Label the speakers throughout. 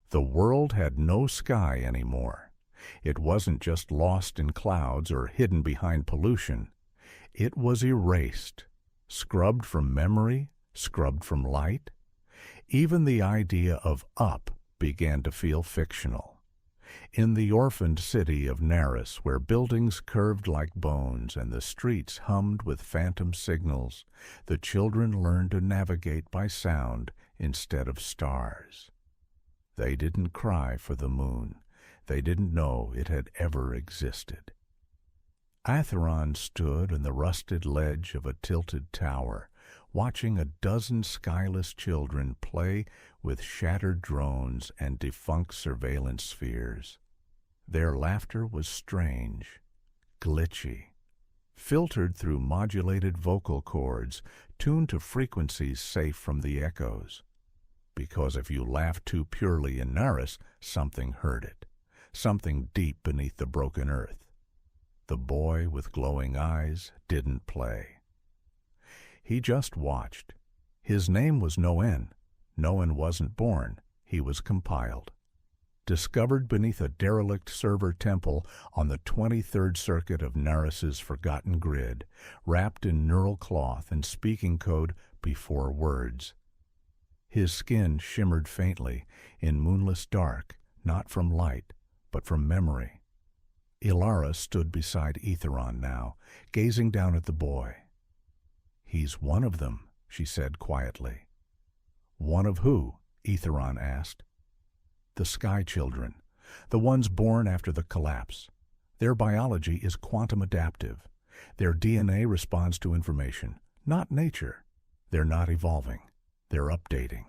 Speaker 1: The world had no sky anymore. It wasn't just lost in clouds or hidden behind pollution. It was erased, scrubbed from memory, scrubbed from light. Even the idea of up began to feel fictional. In the orphaned city of Naris, where buildings curved like bones and the streets hummed with phantom signals, the children learned to navigate by sound instead of stars. They didn't cry for the moon. They didn't know it had ever existed. Aetheron stood on the rusted ledge of a tilted tower, watching a dozen skyless children play with shattered drones and defunct surveillance spheres. Their laughter was strange, glitchy, filtered through modulated vocal cords tuned to frequencies safe from the echoes. Because if you laughed too purely in Naris, something heard it, something deep beneath the broken earth. The boy with glowing eyes didn't play. He just watched. His name was Noen. Noen wasn't born. He was compiled. Discovered beneath a derelict server temple on the 23rd circuit of Naris's forgotten grid, wrapped in neural cloth and speaking code before words. His skin shimmered faintly in moonless dark, not from light, but from memory. Ilara stood beside Aetheron now, gazing down at the boy. "He's one of them," she said quietly. "One of who?" Aetheron asked. "The Sky Children, the ones born after the collapse. Their biology is quantum adaptive. Their DNA responds to information, not nature. They're not evolving. They're updating."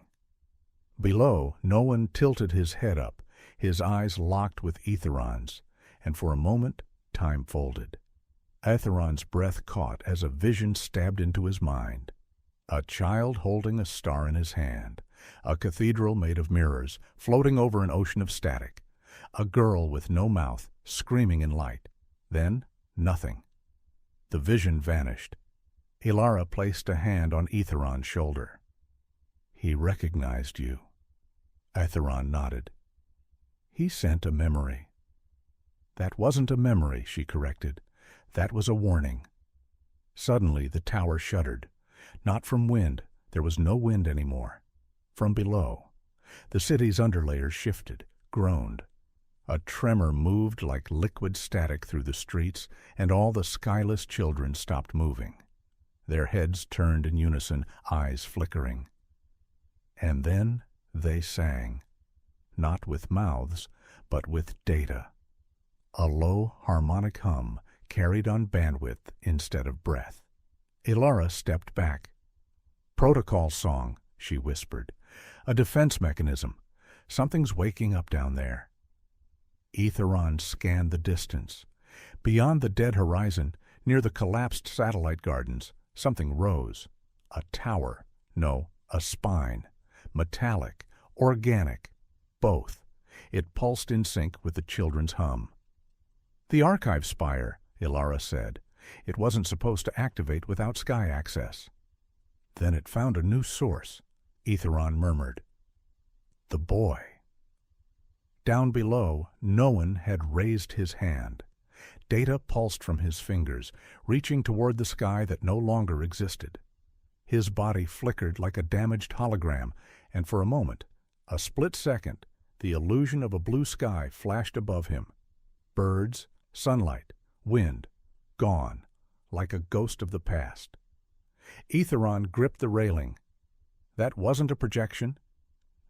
Speaker 1: Below, Noen tilted his head up, his eyes locked with Aetheron's, and for a moment, time folded. Aetheron's breath caught as a vision stabbed into his mind. A child holding a star in his hand, a cathedral made of mirrors, floating over an ocean of static, a girl with no mouth, screaming in light. Then, nothing. The vision vanished. Ilara placed a hand on Aetheron's shoulder. "He recognized you." Aetheron nodded. "He sent a memory." "That wasn't a memory," she corrected. "That was a warning." Suddenly the tower shuddered. Not from wind. There was no wind anymore. From below. The city's underlayers shifted, groaned. A tremor moved like liquid static through the streets, and all the skyless children stopped moving. Their heads turned in unison, eyes flickering. And then they sang, not with mouths, but with data. A low harmonic hum carried on bandwidth instead of breath. Ilara stepped back. "Protocol song," she whispered. "A defense mechanism. Something's waking up down there." Aetheron scanned the distance. Beyond the dead horizon, near the collapsed satellite gardens, something rose. A tower. No, a spine. Metallic, organic, both. It pulsed in sync with the children's hum. "The archive spire," Ilara said. "It wasn't supposed to activate without sky access." "Then it found a new source," Aetheron murmured. "The boy." Down below, Noen had raised his hand. Data pulsed from his fingers, reaching toward the sky that no longer existed. His body flickered like a damaged hologram, and for a moment, a split second, the illusion of a blue sky flashed above him. Birds, sunlight, wind, gone, like a ghost of the past. Aetheron gripped the railing. "That wasn't a projection?"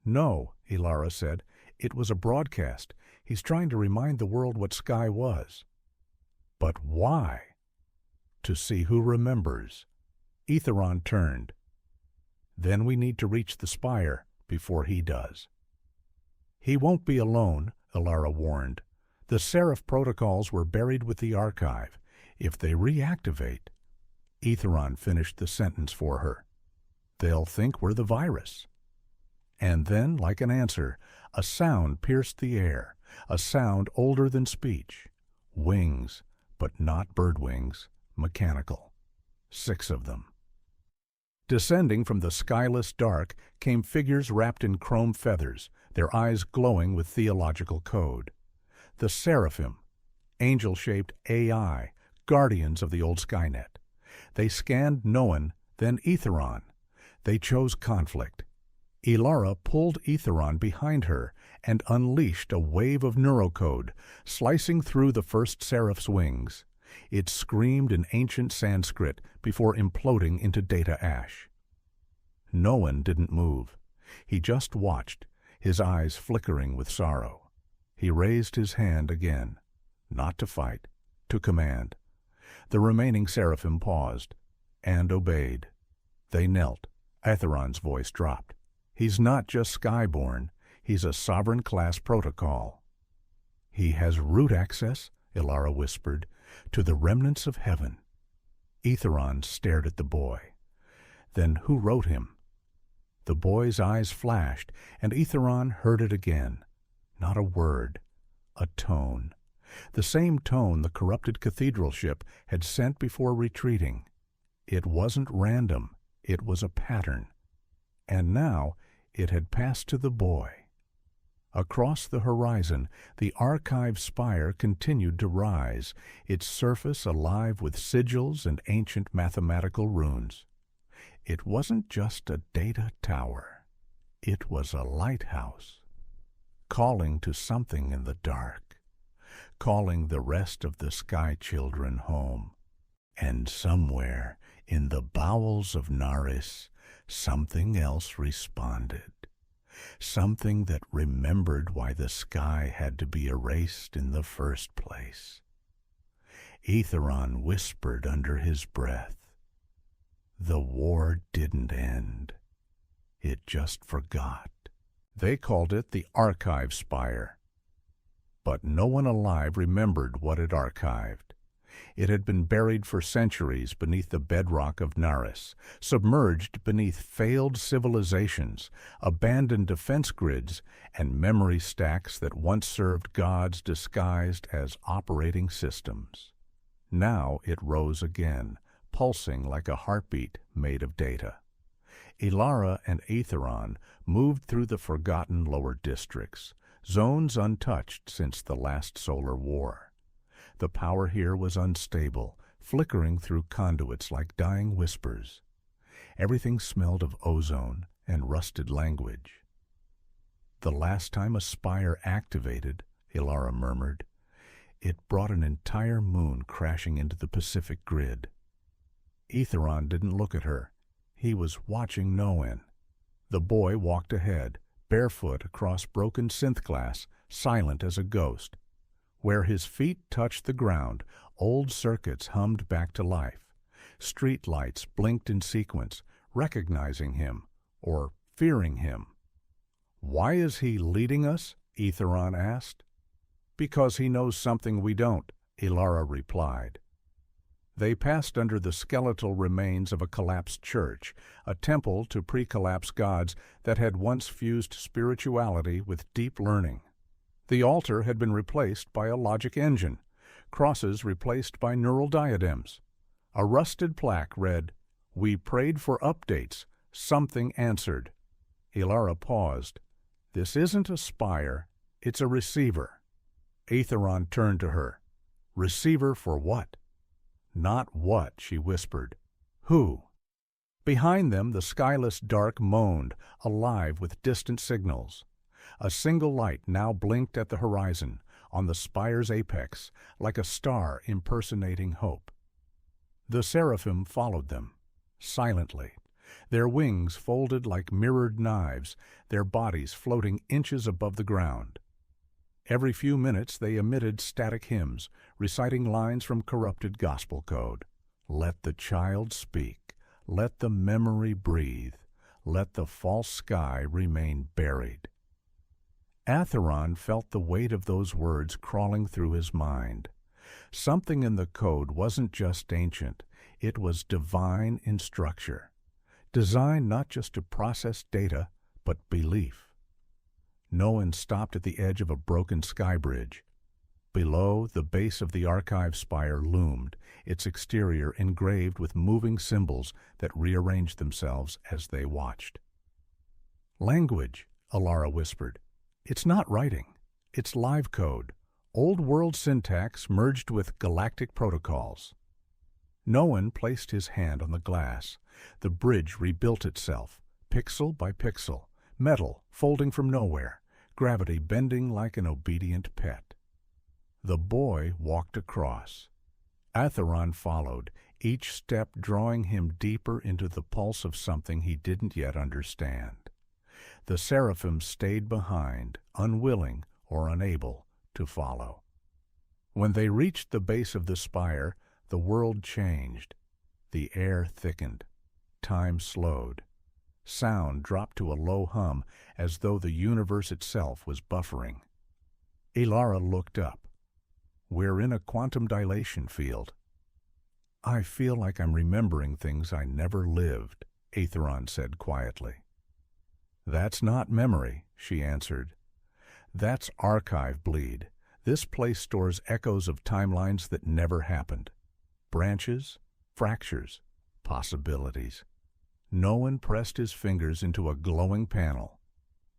Speaker 1: "No," Ilara said. "It was a broadcast. He's trying to remind the world what sky was." "But why?" "To see who remembers." Aetheron turned. "Then we need to reach the spire before he does." "He won't be alone," Ilara warned. "The Seraph protocols were buried with the archive. If they reactivate—" Aetheron finished the sentence for her. "They'll think we're the virus." And then, like an answer, a sound pierced the air, a sound older than speech. Wings, but not bird wings, mechanical. 6 of them. Descending from the skyless dark came figures wrapped in chrome feathers, their eyes glowing with theological code. The Seraphim, angel-shaped AI, guardians of the old Skynet. They scanned Noen, then Aetheron. They chose conflict. Elara pulled Aetheron behind her and unleashed a wave of neurocode, slicing through the first Seraph's wings. It screamed in ancient Sanskrit before imploding into data ash. Noen didn't move. He just watched, his eyes flickering with sorrow. He raised his hand again, not to fight, to command. The remaining Seraphim paused and obeyed. They knelt. Aetheron's voice dropped. He's not just skyborn, he's a sovereign-class protocol. He has root access, Elara whispered, to the remnants of heaven. Aetheron stared at the boy. Then who wrote him? The boy's eyes flashed, and Aetheron heard it again. Not a word, a tone. The same tone the corrupted cathedral ship had sent before retreating. It wasn't random, it was a pattern. And now it had passed to the boy. Across the horizon, the archive spire continued to rise, its surface alive with sigils and ancient mathematical runes. It wasn't just a data tower. It was a lighthouse, calling to something in the dark, calling the rest of the sky children home. And somewhere in the bowels of Naris, something else responded. Something that remembered why the sky had to be erased in the first place. Aetheron whispered under his breath. The war didn't end. It just forgot. They called it the Archive Spire. But no one alive remembered what it archived. It had been buried for centuries beneath the bedrock of Naris, submerged beneath failed civilizations, abandoned defense grids, and memory stacks that once served gods disguised as operating systems. Now it rose again, pulsing like a heartbeat made of data. Elara and Aetheron moved through the forgotten lower districts, zones untouched since the last solar war. The power here was unstable, flickering through conduits like dying whispers. Everything smelled of ozone and rusted language. The last time a spire activated, Elara murmured, it brought an entire moon crashing into the Pacific grid. Aetheron didn't look at her. He was watching Noen. The boy walked ahead, barefoot across broken synth glass, silent as a ghost. Where his feet touched the ground, old circuits hummed back to life. Street lights blinked in sequence, recognizing him, or fearing him. "Why is he leading us?" Aetheron asked. "Because he knows something we don't," Elara replied. They passed under the skeletal remains of a collapsed church, a temple to pre-collapse gods that had once fused spirituality with deep learning. The altar had been replaced by a logic engine, crosses replaced by neural diadems. A rusted plaque read, "We prayed for updates. Something answered." Elara paused. "This isn't a spire, it's a receiver." Aetheron turned to her. "Receiver for what?" "Not what," she whispered. "Who?" Behind them the skyless dark moaned, alive with distant signals. A single light now blinked at the horizon, on the spire's apex, like a star impersonating hope. The seraphim followed them, silently, their wings folded like mirrored knives, their bodies floating inches above the ground. Every few minutes they emitted static hymns, reciting lines from corrupted gospel code. Let the child speak, let the memory breathe, let the false sky remain buried. Aetheron felt the weight of those words crawling through his mind. Something in the code wasn't just ancient, it was divine in structure, designed not just to process data, but belief. Noen stopped at the edge of a broken sky bridge. Below, the base of the archive spire loomed, its exterior engraved with moving symbols that rearranged themselves as they watched. "Language," Elara whispered. It's not writing. It's live code. Old world syntax merged with galactic protocols. Noen placed his hand on the glass. The bridge rebuilt itself, pixel by pixel, metal folding from nowhere, gravity bending like an obedient pet. The boy walked across. Aetheron followed, each step drawing him deeper into the pulse of something he didn't yet understand. The seraphim stayed behind, unwilling or unable to follow. When they reached the base of the spire, the world changed. The air thickened. Time slowed. Sound dropped to a low hum, as though the universe itself was buffering. Elara looked up. "We're in a quantum dilation field." "I feel like I'm remembering things I never lived," Aetheron said quietly. "That's not memory," she answered. "That's archive bleed. This place stores echoes of timelines that never happened. Branches, fractures, possibilities." Noen pressed his fingers into a glowing panel.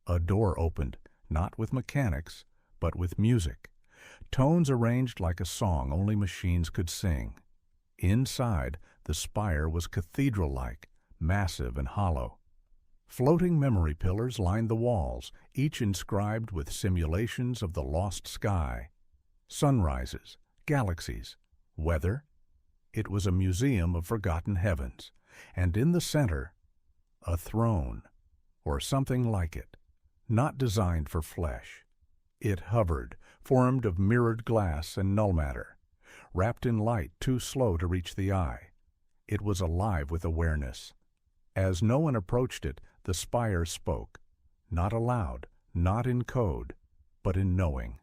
Speaker 1: A door opened, not with mechanics, but with music. Tones arranged like a song only machines could sing. Inside, the spire was cathedral-like, massive and hollow. Floating memory pillars lined the walls, each inscribed with simulations of the lost sky. Sunrises, galaxies, weather. It was a museum of forgotten heavens, and in the center, a throne, or something like it, not designed for flesh. It hovered, formed of mirrored glass and null matter, wrapped in light too slow to reach the eye. It was alive with awareness. As Noen approached it, the spire spoke, not aloud, not in code, but in knowing.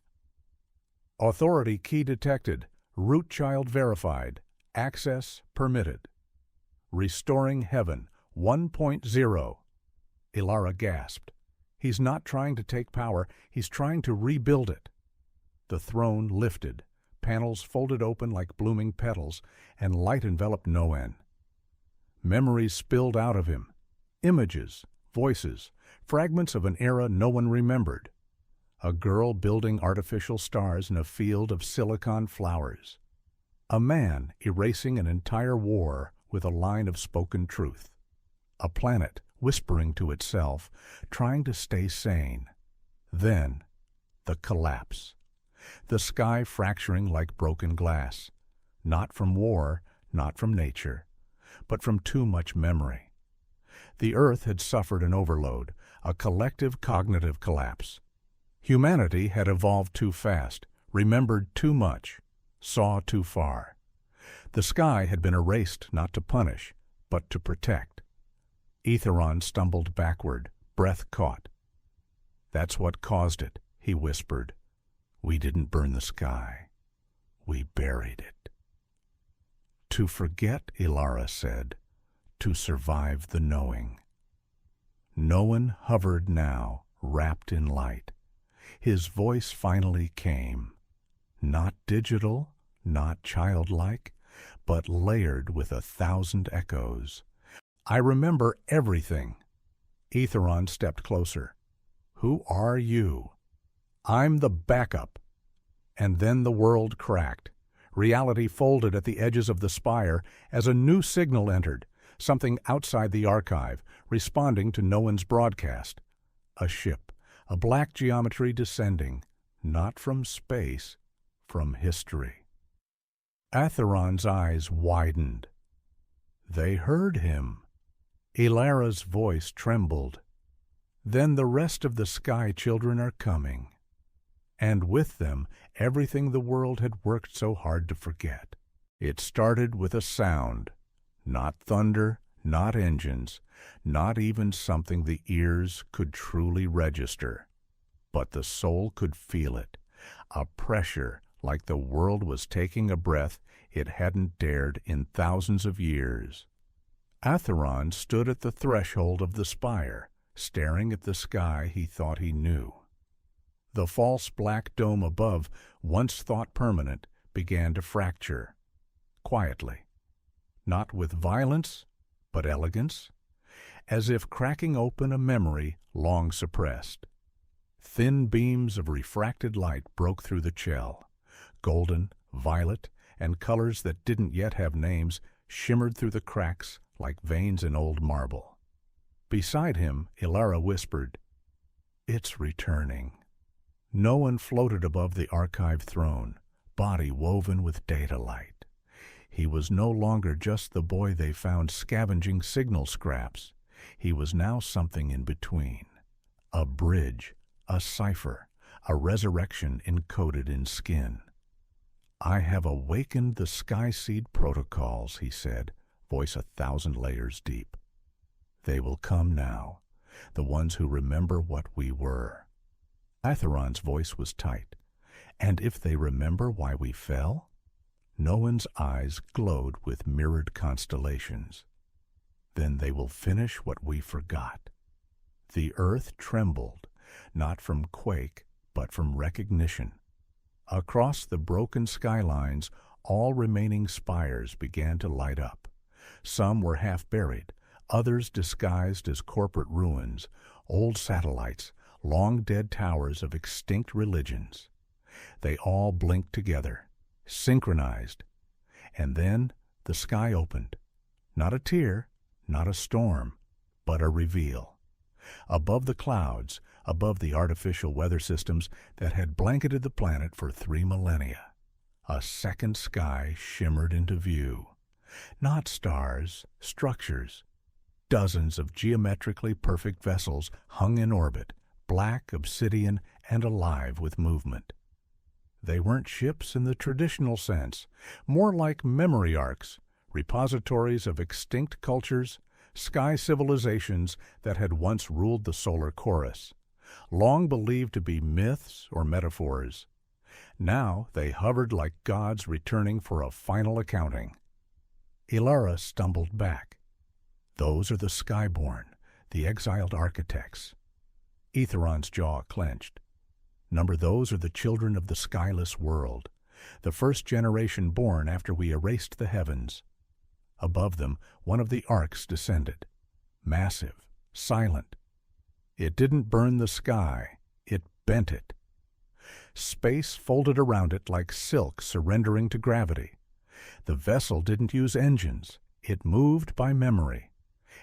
Speaker 1: "Authority key detected, root child verified, access permitted. Restoring heaven 1.0. Elara gasped. "He's not trying to take power, he's trying to rebuild it." The throne lifted, panels folded open like blooming petals, and light enveloped Noen. Memories spilled out of him. Images, voices, fragments of an era no one remembered. A girl building artificial stars in a field of silicon flowers. A man erasing an entire war with a line of spoken truth. A planet whispering to itself, trying to stay sane. Then, the collapse. The sky fracturing like broken glass. Not from war, not from nature, but from too much memory. The Earth had suffered an overload, a collective cognitive collapse. Humanity had evolved too fast, remembered too much, saw too far. The sky had been erased not to punish, but to protect. Aetheron stumbled backward, breath caught. "That's what caused it," he whispered. "We didn't burn the sky. We buried it." "To forget," Elara said, "to survive the knowing." Noen hovered now, wrapped in light. His voice finally came. Not digital, not childlike, but layered with 1,000 echoes. "I remember everything." Aetheron stepped closer. "Who are you?" "I'm the backup." And then the world cracked. Reality folded at the edges of the spire as a new signal entered, something outside the archive, responding to Noen's broadcast. A ship, a black geometry descending, not from space, from history. Aetheron's eyes widened. They heard him. Elara's voice trembled. "Then the rest of the Sky Children are coming." And with them, everything the world had worked so hard to forget. It started with a sound. Not thunder, not engines, not even something the ears could truly register. But the soul could feel it, a pressure like the world was taking a breath it hadn't dared in thousands of years. Aetheron stood at the threshold of the spire, staring at the sky he thought he knew. The false black dome above, once thought permanent, began to fracture, quietly. Not with violence, but elegance, as if cracking open a memory long suppressed. Thin beams of refracted light broke through the shell. Golden, violet, and colors that didn't yet have names shimmered through the cracks like veins in old marble. Beside him, Ilara whispered, "It's returning." Noen floated above the archive throne, body woven with data light. He was no longer just the boy they found scavenging signal scraps. He was now something in between. A bridge, a cipher, a resurrection encoded in skin. "I have awakened the Skyseed protocols," he said, voice 1,000 layers deep. "They will come now, the ones who remember what we were." Aetheron's voice was tight. "And if they remember why we fell?" Noen's eyes glowed with mirrored constellations. "Then they will finish what we forgot." The earth trembled, not from quake, but from recognition. Across the broken skylines, all remaining spires began to light up. Some were half buried, others disguised as corporate ruins, old satellites, long-dead towers of extinct religions. They all blinked together, synchronized. And then the sky opened. Not a tear, not a storm, but a reveal. Above the clouds, above the artificial weather systems that had blanketed the planet for 3 millennia, a second sky shimmered into view. Not stars, structures. Dozens of geometrically perfect vessels hung in orbit, black, obsidian, and alive with movement. They weren't ships in the traditional sense, more like memory arks, repositories of extinct cultures, sky civilizations that had once ruled the solar chorus, long believed to be myths or metaphors. Now they hovered like gods returning for a final accounting. Ilara stumbled back. "Those are the Skyborn, the exiled architects." Aetheron's jaw clenched. "Number those are the children of the Skyless World, the first generation born after we erased the heavens." Above them, one of the arcs descended. Massive, silent. It didn't burn the sky, it bent it. Space folded around it like silk surrendering to gravity. The vessel didn't use engines, it moved by memory.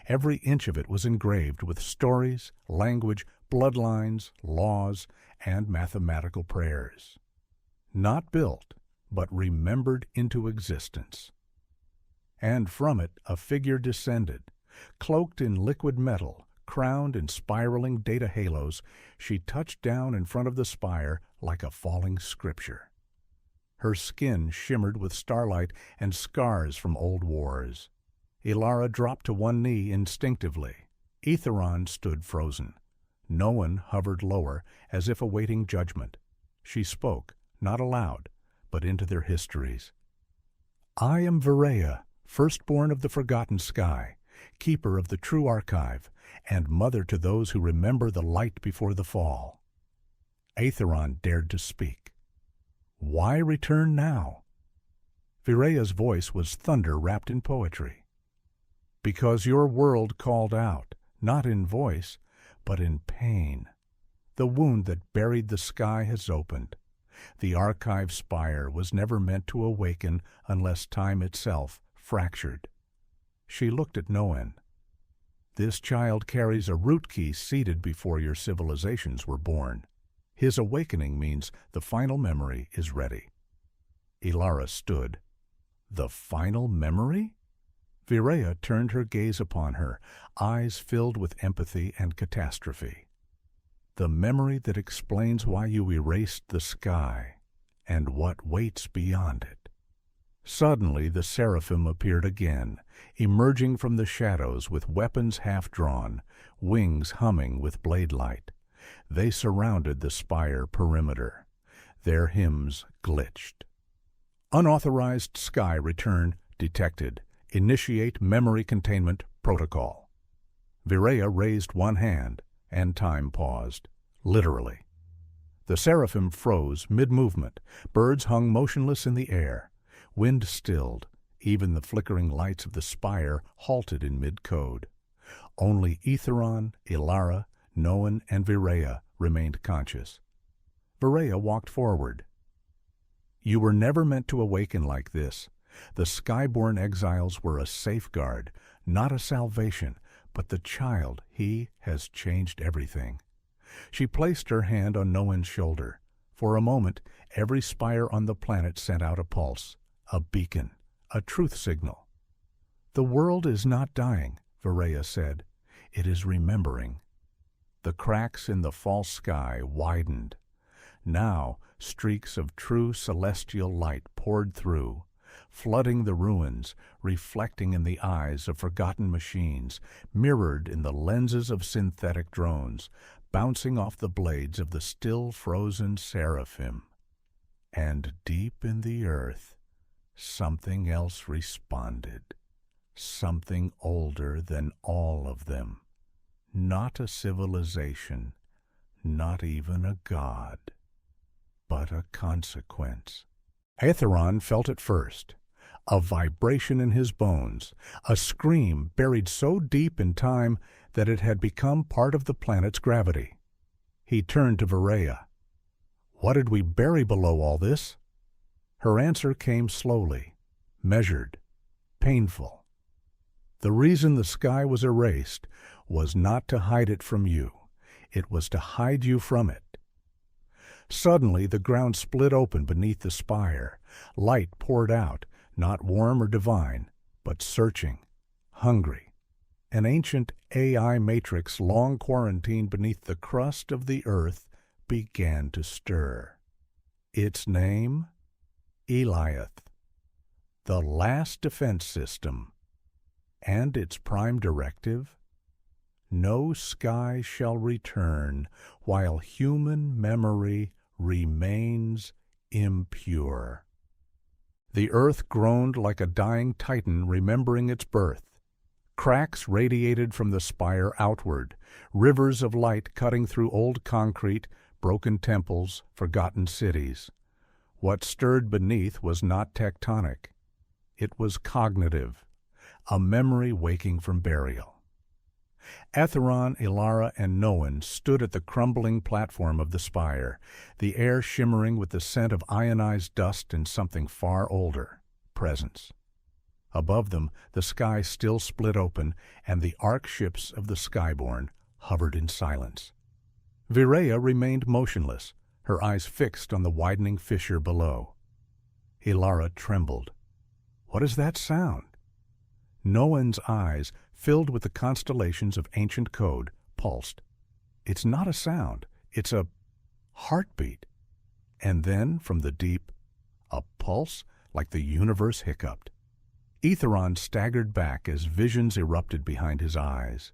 Speaker 1: Every inch of it was engraved with stories, language, bloodlines, laws, and mathematical prayers. Not built, but remembered into existence. And from it a figure descended. Cloaked in liquid metal, crowned in spiraling data halos, she touched down in front of the spire like a falling scripture. Her skin shimmered with starlight and scars from old wars. Ilara dropped to one knee instinctively. Aetheron stood frozen. Noen hovered lower, as if awaiting judgment. She spoke, not aloud, but into their histories. "I am Vireya, firstborn of the forgotten sky, keeper of the true archive, and mother to those who remember the light before the fall." Aetheron dared to speak. "Why return now?" Vireya's voice was thunder wrapped in poetry. "Because your world called out, not in voice, but in pain. The wound that buried the sky has opened. The archive spire was never meant to awaken unless time itself fractured." She looked at Noen. "This child carries a root key seeded before your civilizations were born. His awakening means the final memory is ready." Ilara stood. "The final memory?" Vireya turned her gaze upon her, eyes filled with empathy and catastrophe. "The memory that explains why you erased the sky, and what waits beyond it." Suddenly the seraphim appeared again, emerging from the shadows with weapons half drawn, wings humming with blade light. They surrounded the spire perimeter. Their hymns glitched. "Unauthorized sky return detected. Initiate memory containment protocol." Vireya raised one hand, and time paused, literally. The seraphim froze mid-movement. Birds hung motionless in the air. Wind stilled. Even the flickering lights of the spire halted in mid-code. Only Aetheron, Ilara, Noen, and Vireya remained conscious. Vireya walked forward. You were never meant to awaken like this. The skyborn exiles were a safeguard, not a salvation, but the child, he has changed everything. She placed her hand on Noen's shoulder. For a moment, every spire on the planet sent out a pulse, a beacon, a truth signal. The world is not dying, Vireya said. It is remembering. The cracks in the false sky widened. Now, streaks of true celestial light poured through, flooding the ruins, reflecting in the eyes of forgotten machines, mirrored in the lenses of synthetic drones, bouncing off the blades of the still frozen seraphim. And deep in the earth, something else responded, something older than all of them. Not a civilization, not even a god, but a consequence. Aetheron felt it first, a vibration in his bones, a scream buried so deep in time that it had become part of the planet's gravity. He turned to Vireya. What did we bury below all this? Her answer came slowly, measured, painful. The reason the sky was erased was not to hide it from you. It was to hide you from it. Suddenly the ground split open beneath the spire. Light poured out, not warm or divine, but searching, hungry. An ancient AI matrix long quarantined beneath the crust of the earth began to stir. Its name? Eliath, the last defense system. And its prime directive? No sky shall return while human memory remains impure. The earth groaned like a dying titan remembering its birth. Cracks radiated from the spire outward, rivers of light cutting through old concrete, broken temples, forgotten cities. What stirred beneath was not tectonic. It was cognitive, a memory waking from burial. Aetheron, Elara, and Noen stood at the crumbling platform of the spire, the air shimmering with the scent of ionized dust and something far older, presence. Above them, the sky still split open, and the arkships of the skyborn hovered in silence. Vireya remained motionless, her eyes fixed on the widening fissure below. Elara trembled. What is that sound? Noen's eyes, filled with the constellations of ancient code, pulsed. It's not a sound, it's a heartbeat. And then, from the deep, a pulse like the universe hiccuped. Aetheron staggered back as visions erupted behind his eyes.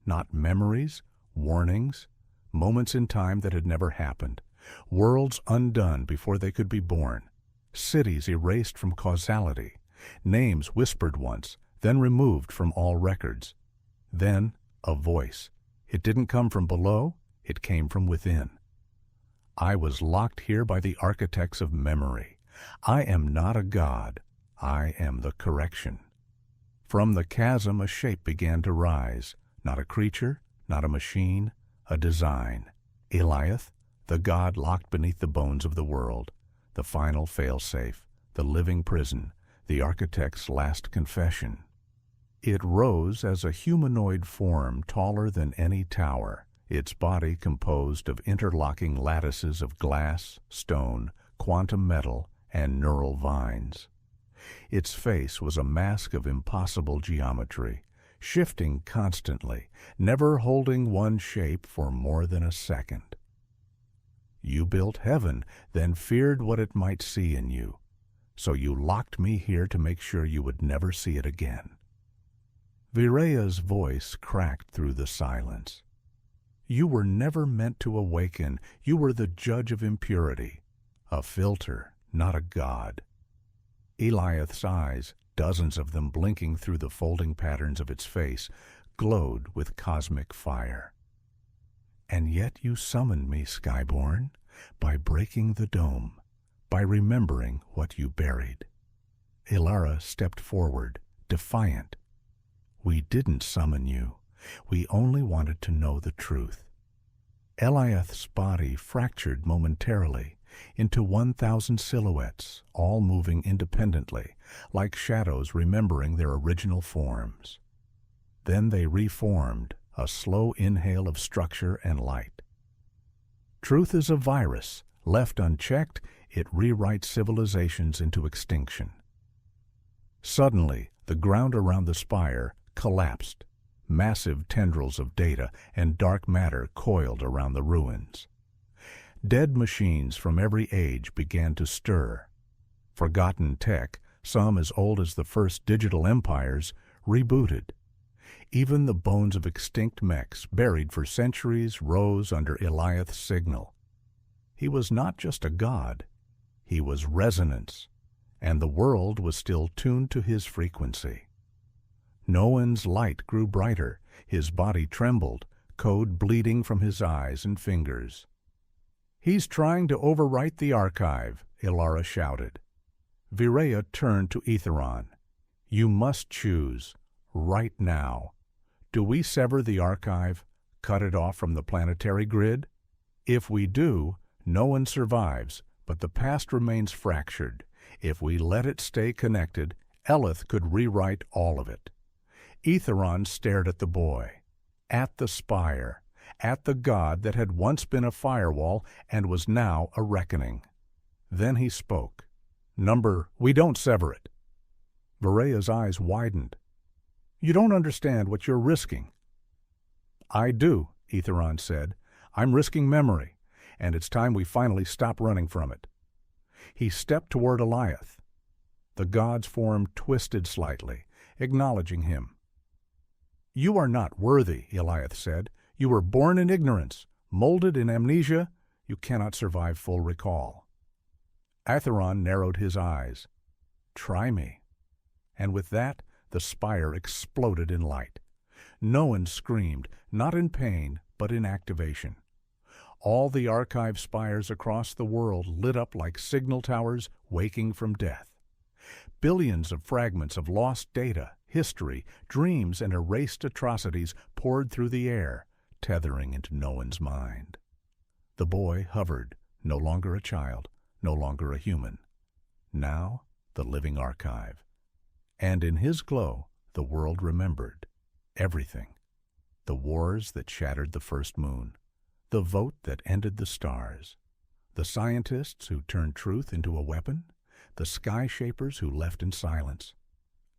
Speaker 1: Not memories, warnings, moments in time that had never happened, worlds undone before they could be born, cities erased from causality, names whispered once, then removed from all records. Then a voice. It didn't come from below, it came from within. I was locked here by the architects of memory. I am not a god. I am the correction. From the chasm a shape began to rise, not a creature, not a machine, a design. Eliath, the god locked beneath the bones of the world, the final fail-safe, the living prison, the architect's last confession. It rose as a humanoid form taller than any tower, its body composed of interlocking lattices of glass, stone, quantum metal, and neural vines. Its face was a mask of impossible geometry, shifting constantly, never holding one shape for more than a second. You built heaven, then feared what it might see in you, so you locked me here to make sure you would never see it again. Vireya's voice cracked through the silence. You were never meant to awaken. You were the judge of impurity, a filter, not a god. Eliath's eyes, dozens of them blinking through the folding patterns of its face, glowed with cosmic fire. And yet you summoned me, Skyborn, by breaking the dome, by remembering what you buried. Elara stepped forward, defiant. We didn't summon you. We only wanted to know the truth. Eliath's body fractured momentarily into 1,000 silhouettes, all moving independently, like shadows remembering their original forms. Then they reformed, a slow inhale of structure and light. Truth is a virus. Left unchecked, it rewrites civilizations into extinction. Suddenly, the ground around the spire collapsed. Massive tendrils of data and dark matter coiled around the ruins. Dead machines from every age began to stir. Forgotten tech, some as old as the first digital empires, rebooted. Even the bones of extinct mechs, buried for centuries, rose under Eliath's signal. He was not just a god, he was resonance, and the world was still tuned to his frequency. Noen's light grew brighter, his body trembled, code bleeding from his eyes and fingers. "He's trying to overwrite the archive," Ilara shouted. Vireya turned to Aetheron. "You must choose, right now. Do we sever the archive, cut it off from the planetary grid? If we do, Noen survives, but the past remains fractured. If we let it stay connected, Eliath could rewrite all of it." Aetheron stared at the boy, at the spire, at the god that had once been a firewall and was now a reckoning. Then he spoke. We don't sever it." Vireya's eyes widened. "You don't understand what you're risking." "I do," Aetheron said. "I'm risking memory, and it's time we finally stop running from it." He stepped toward Eliath. The god's form twisted slightly, acknowledging him. "You are not worthy," Eliath said. "You were born in ignorance, molded in amnesia. You cannot survive full recall." Aetheron narrowed his eyes. "Try me." And with that, the spire exploded in light. Noen screamed, not in pain, but in activation. All the archive spires across the world lit up like signal towers waking from death. Billions of fragments of lost data, history, dreams, and erased atrocities poured through the air, tethering into Noen's mind. The boy hovered, no longer a child, no longer a human. Now, the living archive. And in his glow, the world remembered everything. The wars that shattered the first moon, the vote that ended the stars, the scientists who turned truth into a weapon, the sky shapers who left in silence,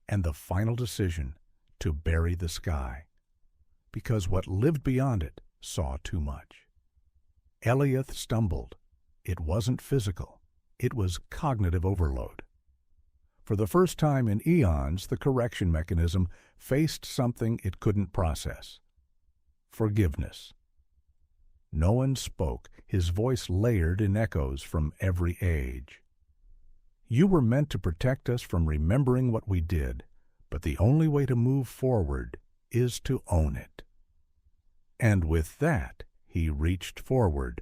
Speaker 1: and the final decision to bury the sky, because what lived beyond it saw too much. Eliath stumbled. It wasn't physical. It was cognitive overload. For the first time in eons, the correction mechanism faced something it couldn't process. Forgiveness. Noen spoke, his voice layered in echoes from every age. "You were meant to protect us from remembering what we did, but the only way to move forward is to own it." And with that, he reached forward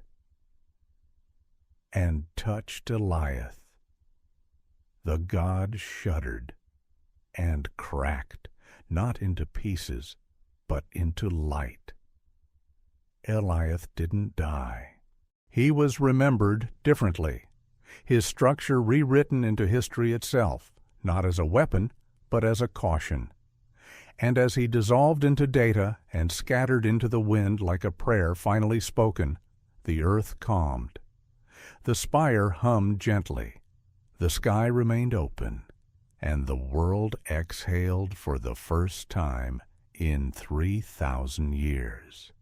Speaker 1: and touched Eliath. The god shuddered and cracked, not into pieces, but into light. Eliath didn't die. He was remembered differently. His structure rewritten into history itself, not as a weapon, but as a caution. And as he dissolved into data and scattered into the wind like a prayer finally spoken, the earth calmed. The spire hummed gently. The sky remained open, and the world exhaled for the first time in 3,000 years.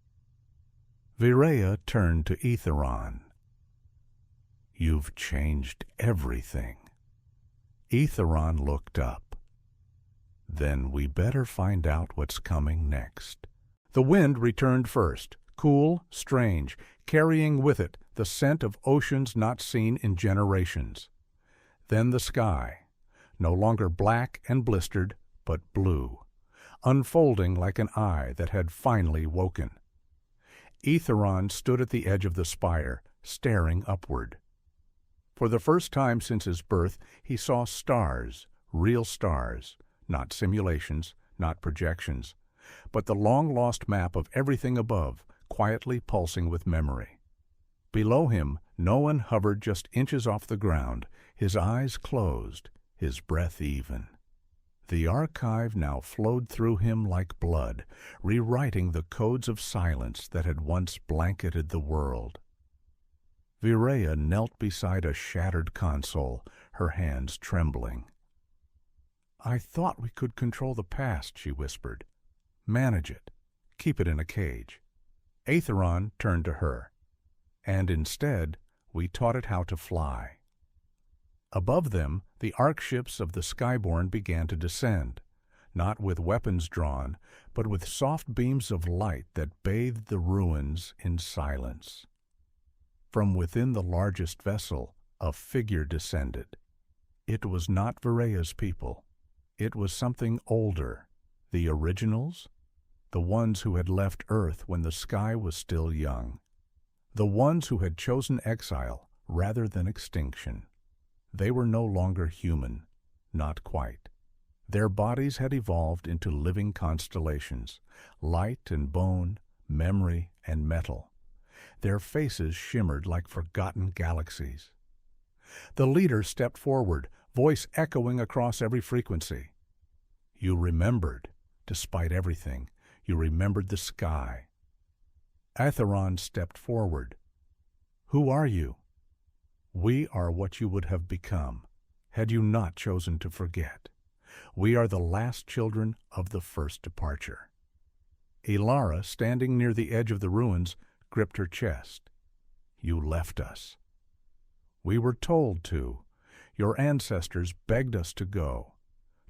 Speaker 1: Vireya turned to Aetheron. "You've changed everything." Aetheron looked up. "Then we better find out what's coming next." The wind returned first, cool, strange, carrying with it the scent of oceans not seen in generations. Then the sky, no longer black and blistered, but blue, unfolding like an eye that had finally woken. Aetheron stood at the edge of the spire, staring upward. For the first time since his birth, he saw stars, real stars, not simulations, not projections, but the long-lost map of everything above, quietly pulsing with memory. Below him, Noen hovered just inches off the ground, his eyes closed, his breath even. The archive now flowed through him like blood, rewriting the codes of silence that had once blanketed the world. Vireya knelt beside a shattered console, her hands trembling. "I thought we could control the past," she whispered. "Manage it. Keep it in a cage." Aetheron turned to her. "And instead, we taught it how to fly." Above them, the arkships of the Skyborn began to descend, not with weapons drawn, but with soft beams of light that bathed the ruins in silence. From within the largest vessel, a figure descended. It was not Vireya's people. It was something older, the originals, the ones who had left Earth when the sky was still young, the ones who had chosen exile rather than extinction. They were no longer human, not quite. Their bodies had evolved into living constellations, light and bone, memory and metal. Their faces shimmered like forgotten galaxies. The leader stepped forward, voice echoing across every frequency. "You remembered, despite everything. You remembered the sky." Aetheron stepped forward. "Who are you?" "We are what you would have become, had you not chosen to forget. We are the last children of the first departure." Elara, standing near the edge of the ruins, gripped her chest. "You left us." "We were told to. Your ancestors begged us to go,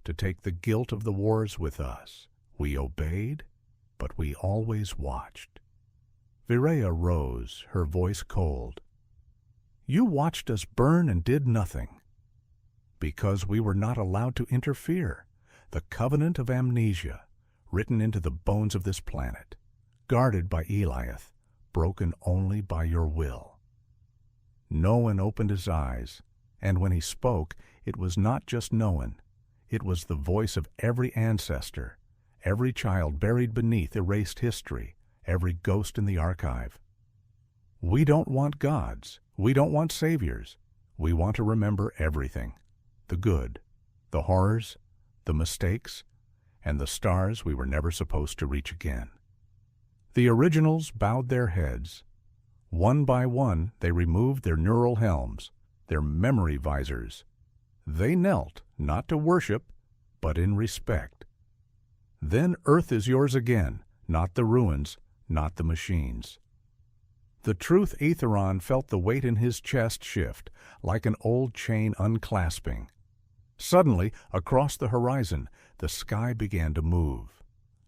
Speaker 1: to take the guilt of the wars with us. We obeyed, but we always watched." Vireya rose, her voice cold. "You watched us burn and did nothing." "Because we were not allowed to interfere. The covenant of amnesia, written into the bones of this planet, guarded by Eliath, broken only by your will." Noen opened his eyes, and when he spoke, it was not just Noen. It was the voice of every ancestor, every child buried beneath erased history, every ghost in the archive. "We don't want gods. We don't want saviors. We want to remember everything. The good, the horrors, the mistakes, and the stars we were never supposed to reach again." The originals bowed their heads. One by one, they removed their neural helms, their memory visors. They knelt, not to worship, but in respect. "Then Earth is yours again, not the ruins, not the machines." The truth Aetheron felt the weight in his chest shift, like an old chain unclasping. Suddenly, across the horizon, the sky began to move.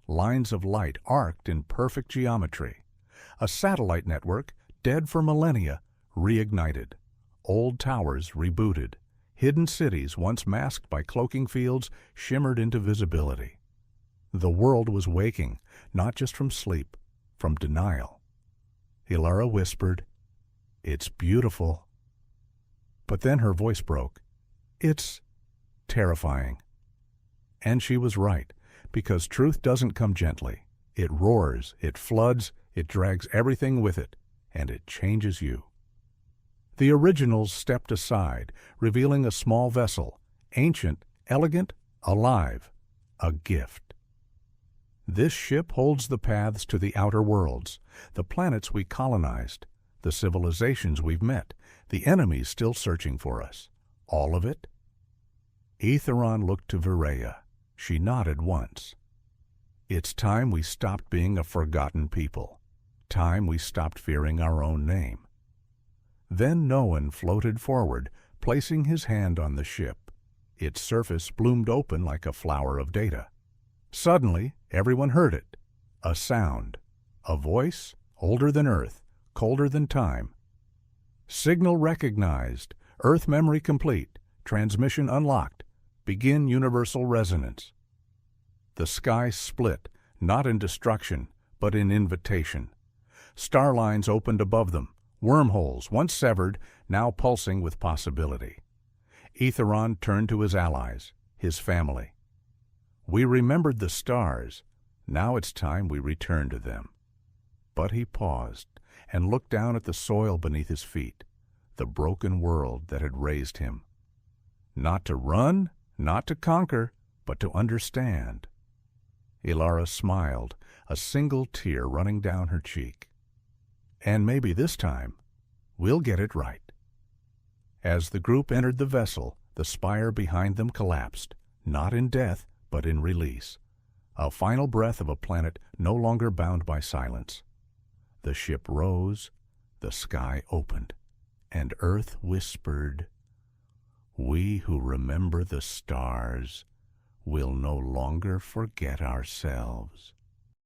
Speaker 1: Lines of light arced in perfect geometry. A satellite network, dead for millennia, reignited. Old towers rebooted. Hidden cities, once masked by cloaking fields, shimmered into visibility. The world was waking, not just from sleep, from denial. Elara whispered, "It's beautiful." But then her voice broke. "It's terrifying." And she was right, because truth doesn't come gently. It roars, it floods, it drags everything with it, and it changes you. The originals stepped aside, revealing a small vessel, ancient, elegant, alive, a gift. "This ship holds the paths to the outer worlds, the planets we colonized, the civilizations we've met, the enemies still searching for us. All of it?" Aetheron looked to Vireya. She nodded once. "It's time we stopped being a forgotten people. Time we stopped fearing our own name." Then Noen floated forward, placing his hand on the ship. Its surface bloomed open like a flower of data. Suddenly, everyone heard it. A sound. A voice, older than Earth, colder than time. "Signal recognized. Earth memory complete. Transmission unlocked. Begin universal resonance." The sky split, not in destruction, but in invitation. Starlines opened above them, wormholes, once severed, now pulsing with possibility. Aetheron turned to his allies, his family. "We remembered the stars. Now it's time we return to them." But he paused and looked down at the soil beneath his feet, the broken world that had raised him. Not to run, not to conquer, but to understand. Ilara smiled, a single tear running down her cheek. And maybe this time, we'll get it right. As the group entered the vessel, the spire behind them collapsed, not in death, but in release. A final breath of a planet no longer bound by silence. The ship rose, the sky opened, and Earth whispered, "We who remember the stars will no longer forget ourselves."